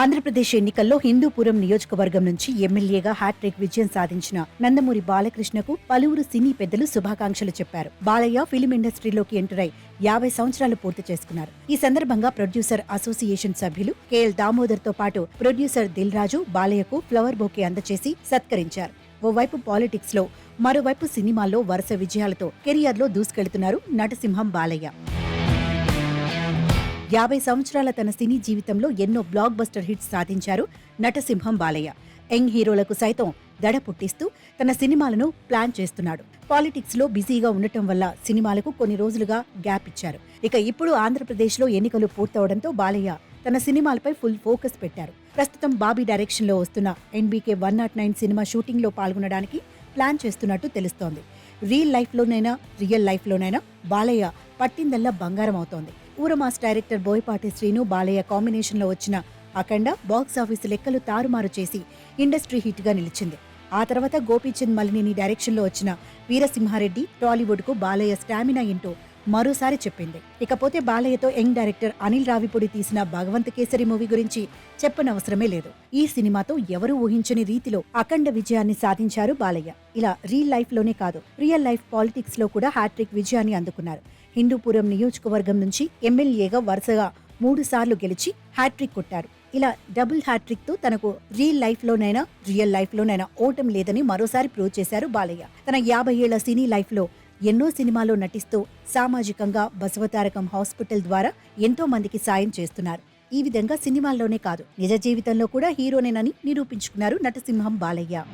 ఆంధ్రప్రదేశ్ ఎన్నికల్లో హిందూపురం నియోజకవర్గం నుంచి ఎమ్మెల్యేగా హ్యాట్రిక్ విజయం సాధించిన నందమూరి బాలకృష్ణకు పలువురు సినీ పెద్దలు శుభాకాంక్షలు చెప్పారు. బాలయ్య ఫిలిం ఇండస్ట్రీలోకి ఎంటర్ అయి 50 సంవత్సరాలు పూర్తి చేసుకున్నారు. ఈ సందర్భంగా ప్రొడ్యూసర్ అసోసియేషన్ సభ్యులు కేఎల్ దామోదర్ తో పాటు producer Dil Raju బాలయ్యకు flower bouquet అందజేసి సత్కరించారు. ఓవైపు పాలిటిక్స్ లో, మరోవైపు సినిమాల్లో వరుస విజయాలతో కెరియర్లో దూసుకెళ్తున్నారు నటసింహం బాలయ్య. 50 సంవత్సరాల తన సినీ జీవితంలో ఎన్నో బ్లాక్ బస్టర్ హిట్స్ సాధించారు నటసింహం బాలయ్య. యంగ్ హీరోలకు సైతం దడ పుట్టిస్తూ తన సినిమాలను ప్లాన్ చేస్తున్నాడు. పాలిటిక్స్ లో బిజీగా ఉండటం వల్ల సినిమాలకు కొన్ని రోజులుగా గ్యాప్ ఇచ్చారు. ఇక ఇప్పుడు ఆంధ్రప్రదేశ్ లో ఎన్నికలు పూర్తవడంతో బాలయ్య తన సినిమాలపై ఫుల్ ఫోకస్ పెట్టారు. ప్రస్తుతం బాబీ డైరెక్షన్ లో వస్తున్న NBK 109 సినిమా షూటింగ్ లో పాల్గొనడానికి ప్లాన్ చేస్తున్నట్టు తెలుస్తోంది. రియల్ లైఫ్ లోనైనా బాలయ్య పట్టిందల్లా బంగారం అవుతోంది. ఊరమాస్ డైరెక్టర్ బోయపాటి శ్రీను బాలయ్య కాంబినేషన్ లో వచ్చిన అఖండ బాక్సాఫీస్ లెక్కలు తారుమారు చేసి ఇండస్ట్రీ హిట్ గా నిలిచింది. ఆ తర్వాత గోపీచంద్ మలినేని డైరెక్షన్ లో వచ్చిన వీరసింహారెడ్డి టాలీవుడ్ కు బాలయ్య స్టామినా ఏంటో మరోసారి చెప్పింది. ఇకపోతే బాలయ్యతో యంగ్ డైరెక్టర్ అనిల్ రావిపూడి తీసిన భగవంత్ కేసరి మూవీ గురించి చెప్పనవసరమే లేదు. ఈ సినిమాతో ఎవరూ ఊహించని రీతిలో అఖండ విజయాన్ని సాధించారు బాలయ్య. ఇలా రియల్ లైఫ్ పాలిటిక్స్ లో కూడా హ్యాట్రిక్ విజయాన్ని అందుకున్నారు. హిందూపురం నియోజకవర్గం నుంచి ఎమ్మెల్యేగా వరుసగా 3 సార్లు గెలిచి హ్యాట్రిక్ కొట్టారు. ఇలా డబుల్ హ్యాట్రిక్ తో తనకు రియల్ లైఫ్ లోనైనా ఓటమి లేదని మరోసారి ప్రూవ్ చేశారు బాలయ్య. తన 50 ఏళ్ల సినీ లైఫ్ లో ఎన్నో సినిమాల్లో నటిస్తూ సామాజికంగా బసవతారకం హాస్పిటల్ ద్వారా ఎంతో మందికి సాయం చేస్తున్నారు. ఈ విధంగా సినిమాల్లోనే కాదు, నిజ జీవితంలో కూడా హీరోనేనని నిరూపించుకున్నారు నటసింహం బాలయ్య.